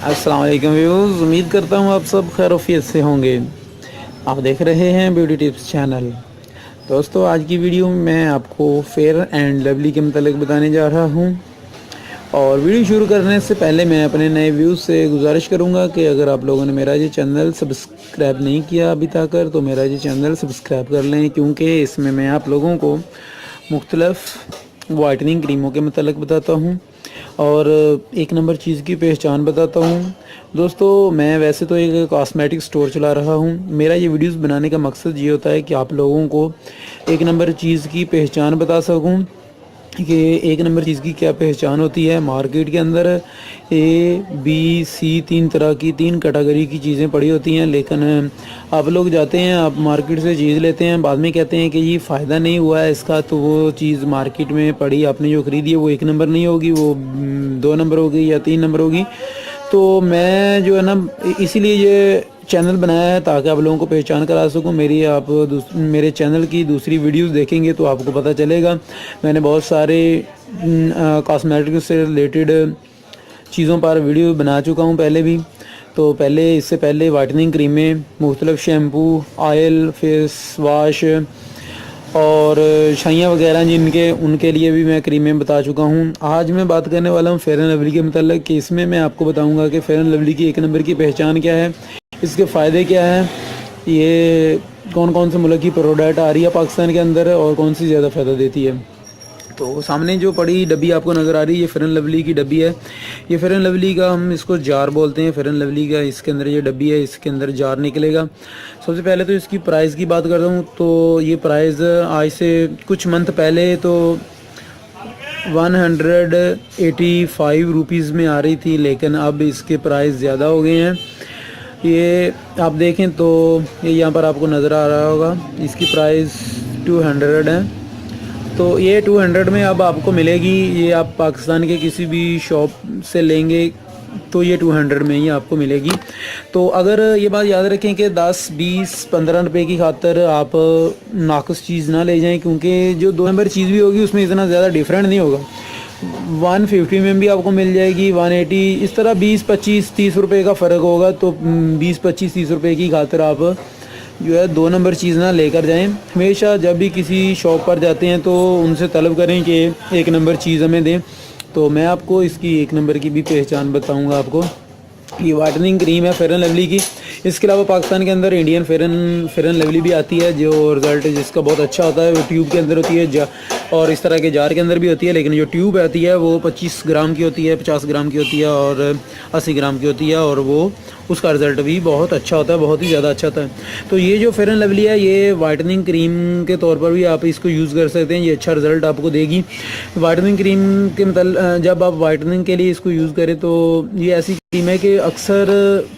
अस्सलाम वालेकुम व्यूज़, उम्मीद करता हूँ आप सब खैरियत से होंगे। आप देख रहे हैं ब्यूटी टिप्स चैनल। दोस्तों, आज की वीडियो में मैं आपको फेयर एंड लवली के मतलब बताने जा रहा हूँ। और वीडियो शुरू करने से पहले मैं अपने नए व्यूज़ से गुजारिश करूँगा कि अगर आप लोगों ने मेरा ये चैनल सब्सक्राइब नहीं किया अभी तक तो मेरा ये चैनल सब्सक्राइब कर लें, क्योंकि इसमें मैं आप लोगों को मुख्तलिफ़ वाइटनिंग क्रीमों के मतलब बताता हूँ और एक नंबर चीज़ की पहचान बताता हूँ। दोस्तों, मैं वैसे तो एक कॉस्मेटिक स्टोर चला रहा हूँ। मेरा ये वीडियोस बनाने का मकसद ये होता है कि आप लोगों को एक नंबर चीज़ की पहचान बता सकूँ कि एक नंबर चीज़ की क्या पहचान होती है। मार्केट के अंदर ए बी सी तीन तरह की, तीन कैटेगरी की चीज़ें पड़ी होती हैं, लेकिन आप लोग जाते हैं, आप मार्केट से चीज़ लेते हैं, बाद में कहते हैं कि ये फ़ायदा नहीं हुआ है इसका, तो वो चीज़ मार्केट में पड़ी आपने जो ख़रीदी है वो एक नंबर नहीं होगी, वो 2 नंबर होगी या 3 नंबर होगी। तो मैं जो है ना, इसीलिए ये चैनल बनाया है ताकि आप लोगों को पहचान करा सकूं। मेरे चैनल की दूसरी वीडियोस देखेंगे तो आपको पता चलेगा। मैंने बहुत सारे कॉस्मेटिक से रिलेटेड चीज़ों पर वीडियो बना चुका हूं पहले भी। तो इससे पहले वाइटनिंग क्रीमें, मुख्तलिफ़ शैम्पू, ऑयल, फेस वाश और छाइयाँ वगैरह जिनके उनके लिए भी मैं क्रीमें बता चुका हूँ। आज मैं बात करने वाला हूँ फेयर एंड लवली के मतलब कि इसमें मैं आपको बताऊँगा कि फेयर एंड लवली की एक नंबर की पहचान क्या है, इसके फ़ायदे क्या हैं, ये कौन कौन से मुल्क की प्रोडक्ट आ रही है पाकिस्तान के अंदर और कौन सी ज़्यादा फ़ायदा देती है। तो सामने जो पड़ी डब्बी आपको नज़र आ रही है, ये फेयर एंड लवली की डब्बी है। ये फेयर एंड लवली का हम इसको जार बोलते हैं। फेयर एंड लवली का इसके अंदर ये डब्बी है, इसके अंदर जार निकलेगा। सबसे पहले तो इसकी प्राइस की बात करता हूँ तो ये प्राइस आज से कुछ मंथ पहले तो 185 रुपीज़ में आ रही थी, लेकिन अब इसके प्राइस ज़्यादा हो गए हैं। ये आप देखें तो ये यहाँ पर आपको नज़र आ रहा होगा, इसकी प्राइस 200 है। तो ये 200 में अब आपको मिलेगी। ये आप पाकिस्तान के किसी भी शॉप से लेंगे तो ये 200 में ही आपको मिलेगी। तो अगर ये बात याद रखें कि 10, 20, 15 रुपए की खातर आप नाक़िस चीज़ ना ले जाएं, क्योंकि जो 2 नंबर चीज़ भी होगी उसमें इतना ज़्यादा डिफरेंट नहीं होगा। 150 में भी आपको मिल जाएगी, 180, इस तरह 20, 25, 30 रुपये का फ़र्क होगा। तो 20, 25, 30 रुपये की खातर आप जो है 2 नंबर चीज़ ना लेकर जाएं। हमेशा जब भी किसी शॉप पर जाते हैं तो उनसे तलब करें कि एक नंबर चीज़ हमें दें। तो मैं आपको इसकी एक नंबर की भी पहचान बताऊंगा आपको। ये वाइटनिंग क्रीम है फेयर एंड लवली की। इसके अलावा पाकिस्तान के अंदर इंडियन फेयर एंड लवली भी आती है, जो रिज़ल्ट जिसका बहुत अच्छा होता है वो ट्यूब के अंदर होती है और इस तरह के जार के अंदर भी होती है। लेकिन जो ट्यूब आती है वो 25 ग्राम की होती है, 50 ग्राम की होती है और 80 ग्राम की होती है, और वो उसका रिज़ल्ट भी बहुत अच्छा होता है, बहुत ही ज़्यादा अच्छा होता है। तो ये जो फेयर एंड लवली है ये वाइटनिंग क्रीम के तौर पर भी आप इसको यूज़ कर सकते हैं। ये अच्छा रिज़ल्ट आपको देगी। वाइटनिंग क्रीम के मतलब जब आप वाइटनिंग के लिए इसको यूज़ करें तो ये ऐसी क्रीम है कि अक्सर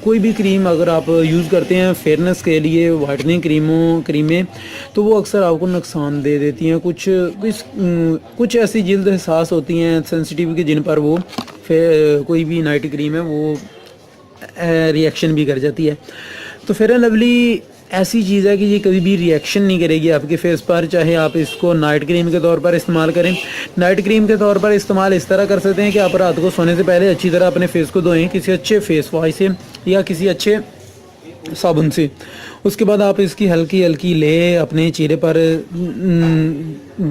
कोई भी क्रीम अगर आप यूज़ करते हैं फेयरनेस के लिए, वाइटनिंग क्रीमें, तो वो अक्सर आपको नुकसान दे देती हैं। कुछ ऐसी जिल्द हसास होती हैं, सेंसिटिव, की जिन पर वो कोई भी नाइट क्रीम है वो रिएक्शन भी कर जाती है। तो फेयर एंड लवली ऐसी चीज़ है कि ये कभी भी रिएक्शन नहीं करेगी आपके फेस पर, चाहे आप इसको नाइट क्रीम के तौर पर इस्तेमाल करें। नाइट क्रीम के तौर पर इस्तेमाल इस तरह कर सकते हैं कि आप रात को सोने से पहले अच्छी तरह अपने फेस को धोएं किसी अच्छे फेस वॉश से या किसी अच्छे साबुन से। उसके बाद आप इसकी हल्की हल्की ले अपने चेहरे पर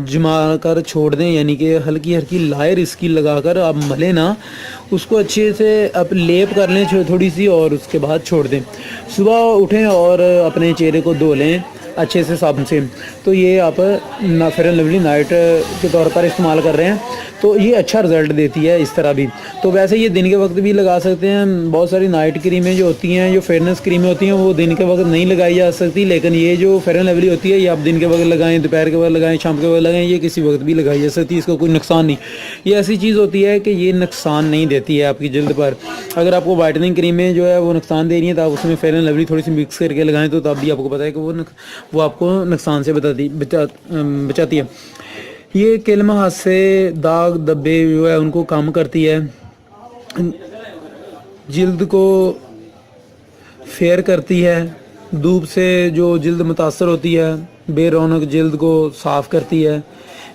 जमा कर छोड़ दें, यानी कि हल्की हल्की लायर इसकी लगाकर आप मलें ना, उसको अच्छे से आप लेप कर लें थोड़ी सी और उसके बाद छोड़ दें। सुबह उठें और अपने चेहरे को धो लें अच्छे से साबुन से। तो ये आप फेयर एंड लवली नाइट के तौर पर इस्तेमाल कर रहे हैं तो ये अच्छा रिज़ल्ट देती है इस तरह भी। तो वैसे ये दिन के वक्त भी लगा सकते हैं। बहुत सारी नाइट क्रीमें जो होती हैं, जो फेयरनेस क्रीमें होती हैं, वो दिन के वक्त नहीं लगाई जा सकती, लेकिन ये जो फेयर एंड लवली होती है ये आप दिन के वक्त लगाएं, दोपहर के वक्त लगाएं, शाम के वक्त लगाएं, ये किसी वक्त भी लगाई जा सकती है, इसका कोई नुकसान नहीं। ये ऐसी चीज़ होती है कि ये नुकसान नहीं देती है आपकी जल्द पर। अगर आपको वाइटनिंग क्रीमें जो है वो नुकसान दे रही हैं तो आप उसमें फेयर एंड लवली थोड़ी सी मिक्स करके लगाएं, तो तब भी आपको पता है कि वो आपको नुकसान से बचाती है। ये किलमा हाथ से दाग धब्बे जो है उनको कम करती है, जिल्द को फेयर करती है, धूप से जो जिल्द मुतासर होती है बेरौनक जिल्द को साफ़ करती है,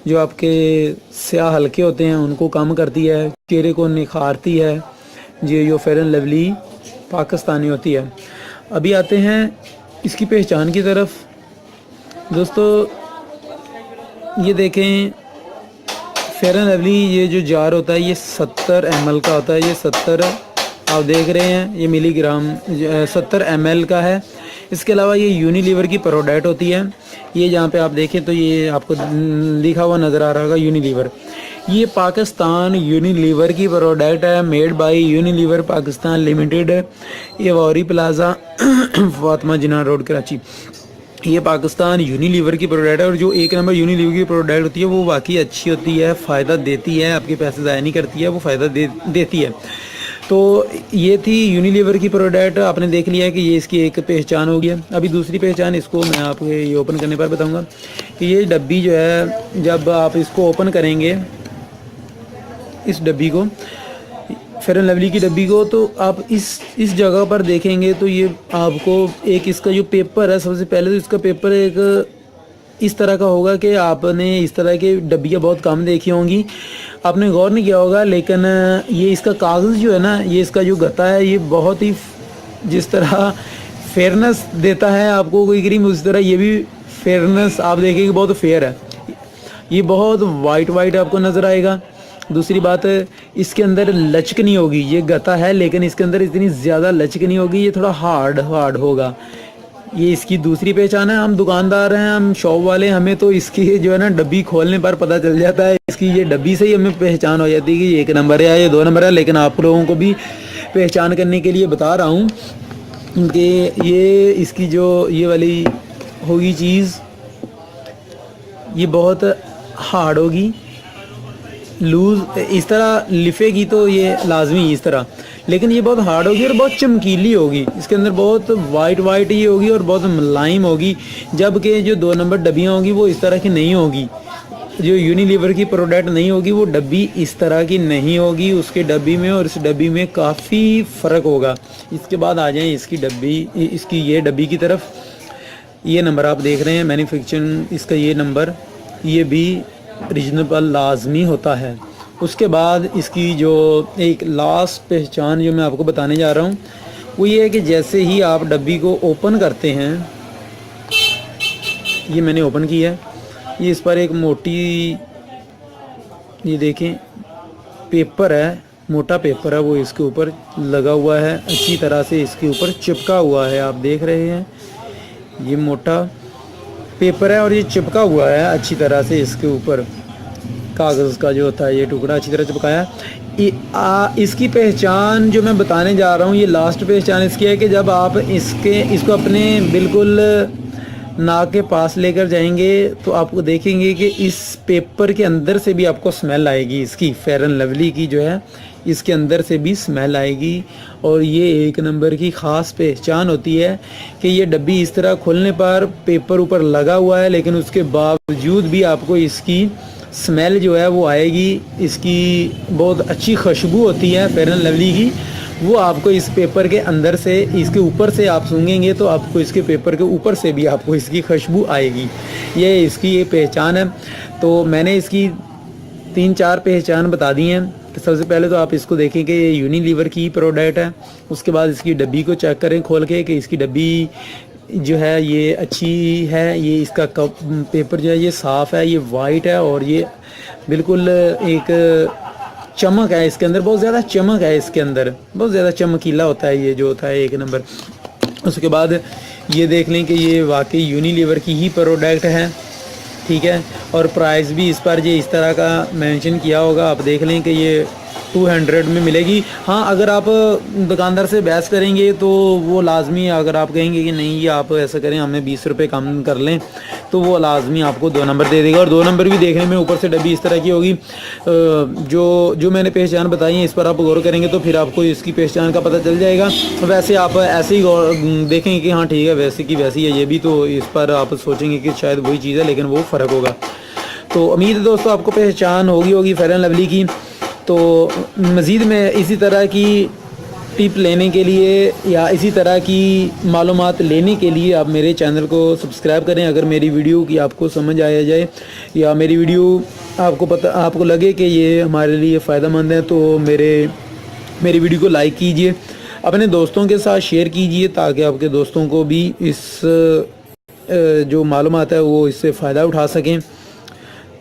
जो आपके स्याह हल्के होते हैं उनको कम करती है, चेहरे को निखारती है, जो फेयर एंड लवली पाकिस्तानी होती है। अभी आते हैं इसकी पहचान की तरफ। दोस्तों ये देखें, फेयर एंड लवली ये जो जार होता है ये 70 ml का होता है। ये 70 आप देख रहे हैं, ये मिलीग्राम 70 ml का है। इसके अलावा ये यूनिलीवर की प्रोडक्ट होती है। ये जहाँ पे आप देखें तो ये आपको लिखा हुआ नज़र आ रहा होगा यूनिलीवर। ये पाकिस्तान यूनिलीवर की प्रोडक्ट है, made by Unilever Pakistan limited, ये वॉरी प्लाजा फातिमा जिन्ना रोड कराची। ये पाकिस्तान यूनिलीवर की प्रोडक्ट है और जो एक नंबर यूनिलीवर की प्रोडक्ट होती है वो वाकई अच्छी होती है, फ़ायदा देती है, आपके पैसे ज़ाया नहीं करती है, वो फ़ायदा देती है। तो ये थी यूनिलीवर की प्रोडक्ट। आपने देख लिया कि ये इसकी एक पहचान हो गया। अभी दूसरी पहचान इसको मैं आपको ये ओपन करने पर बताऊंगा कि ये डब्बी जो है, जब आप इसको ओपन करेंगे, इस डब्बी को, फेयर एंड लवली की डब्बी को, तो आप इस जगह पर देखेंगे तो ये आपको एक इसका जो पेपर है, सबसे पहले तो इसका पेपर एक इस तरह का होगा कि आपने इस तरह की डब्बियाँ बहुत कम देखी होंगी, आपने गौर नहीं किया होगा। लेकिन ये इसका कागज़ जो है ना, ये इसका जो गत्ता है, ये बहुत ही जिस तरह फेयरनेस देता है आपको कोई क्रीम, उस तरह ये भी फेयरनेस आप देखेंगे बहुत फेयर है। ये बहुत वाइट आपको नज़र आएगा। दूसरी बात, इसके अंदर लचक नहीं होगी। ये गत्ता है लेकिन इसके अंदर इतनी ज़्यादा लचक नहीं होगी, ये थोड़ा हार्ड होगा। ये इसकी दूसरी पहचान है। हम दुकानदार हैं, हम शॉप वाले, हमें तो इसकी जो है ना डब्बी खोलने पर पता चल जाता है। इसकी ये डब्बी से ही हमें पहचान हो जाती है कि ये 1 नंबर है, ये 2 नंबर है। लेकिन आप लोगों को भी पहचान करने के लिए बता रहा हूँ कि ये इसकी जो ये वाली होगी चीज़, ये बहुत हार्ड होगी, लूज़ इस तरह लिफेगी तो ये लाजमी इस तरह, लेकिन ये बहुत हार्ड होगी और बहुत चमकीली होगी। इसके अंदर बहुत वाइट ही होगी और बहुत मुलायम होगी। जबकि जो 2 नंबर डब्बियाँ होगी वो इस तरह की नहीं होगी। जो यूनिलीवर की प्रोडक्ट नहीं होगी वो डब्बी इस तरह की नहीं होगी। उसके डब्बी में और इस डब्बी में काफ़ी फ़र्क होगा। इसके बाद आ जाएँ इसकी ये डब्बी की तरफ। ये नंबर आप देख रहे हैं, मैन्युफैक्चरिंग इसका ये नंबर, ये भी रीजनेबल लाजमी होता है। उसके बाद इसकी जो एक लास्ट पहचान जो मैं आपको बताने जा रहा हूँ वो ये है कि जैसे ही आप डब्बी को ओपन करते हैं, ये मैंने ओपन किया है, ये इस पर एक मोटी, ये देखें पेपर है, मोटा पेपर है, वो इसके ऊपर लगा हुआ है, अच्छी तरह से इसके ऊपर चिपका हुआ है। आप देख रहे हैं ये मोटा पेपर है और ये चिपका हुआ है अच्छी तरह से इसके ऊपर। कागज़ का जो होता है ये टुकड़ा अच्छी तरह चिपकाया है। इसकी पहचान जो मैं बताने जा रहा हूँ, ये लास्ट पहचान इसकी है कि जब आप इसको अपने बिल्कुल नाक के पास लेकर जाएंगे तो आपको देखेंगे कि इस पेपर के अंदर से भी आपको स्मेल आएगी। इसकी फेयर एंड लवली की जो है, इसके अंदर से भी स्मेल आएगी। और ये 1 नंबर की ख़ास पहचान होती है कि ये डब्बी इस तरह खोलने पर पेपर ऊपर लगा हुआ है, लेकिन उसके बावजूद भी आपको इसकी स्मेल जो है वो आएगी। इसकी बहुत अच्छी खुशबू होती है फेयर एंड लवली की, वो आपको इस पेपर के अंदर से, इसके ऊपर से आप सूंघेंगे तो आपको इसके पेपर के ऊपर से भी आपको इसकी खुशबू आएगी। ये इसकी ये पहचान है। तो मैंने इसकी 3-4 पहचान बता दी हैं। तो सबसे पहले तो आप इसको देखें कि ये यूनिलीवर की प्रोडक्ट है। उसके बाद इसकी डब्बी को चेक करें खोल के कि इसकी डब्बी जो है ये अच्छी है, ये इसका कप पेपर जो है ये साफ़ है, ये वाइट है और ये बिल्कुल एक चमक है इसके अंदर, बहुत ज़्यादा चमक है इसके अंदर, बहुत ज़्यादा चमकीला होता है ये जो होता है 1 नंबर। उसके बाद ये देख लें कि ये वाकई यूनिलीवर की ही प्रोडक्ट है, ठीक है। और प्राइस भी इस पर ये इस तरह का मेंशन किया होगा, आप देख लें कि ये 200 में मिलेगी। हाँ, अगर आप दुकानदार से बहस करेंगे तो वो लाजमी है। अगर आप कहेंगे कि नहीं ये आप ऐसा करें, हमें 20 रुपये कम कर लें, तो वो लाजमी आपको 2 नंबर दे देगा। और 2 नंबर भी देखने में ऊपर से डब्बी इस तरह की होगी। जो मैंने पहचान बताई है इस पर आप गौर करेंगे तो फिर आपको इसकी पहचान का पता चल जाएगा। वैसे आप ऐसे ही देखेंगे कि हाँ ठीक है वैसे की वैसी है ये भी, तो इस पर आप सोचेंगे कि शायद वही चीज़ है, लेकिन वो फ़र्क होगा। तो उम्मीद है दोस्तों आपको पहचान होगी फेयर एंड लवली की। तो मज़ीद में इसी तरह की टिप लेने के लिए या इसी तरह की मालूमात लेने के लिए आप मेरे चैनल को सब्सक्राइब करें। अगर मेरी वीडियो की आपको समझ आया जाए या मेरी वीडियो आपको लगे कि ये हमारे लिए फ़ायदेमंद है, तो मेरे मेरी वीडियो को लाइक कीजिए, अपने दोस्तों के साथ शेयर कीजिए ताकि आपके दोस्तों को भी इस जो मालूमात है वो इससे फ़ायदा उठा सकें।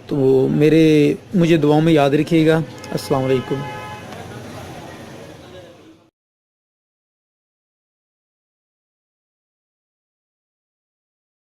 तो मुझे दुआओं में याद रखिएगा। अस्सलाम वालेकुम।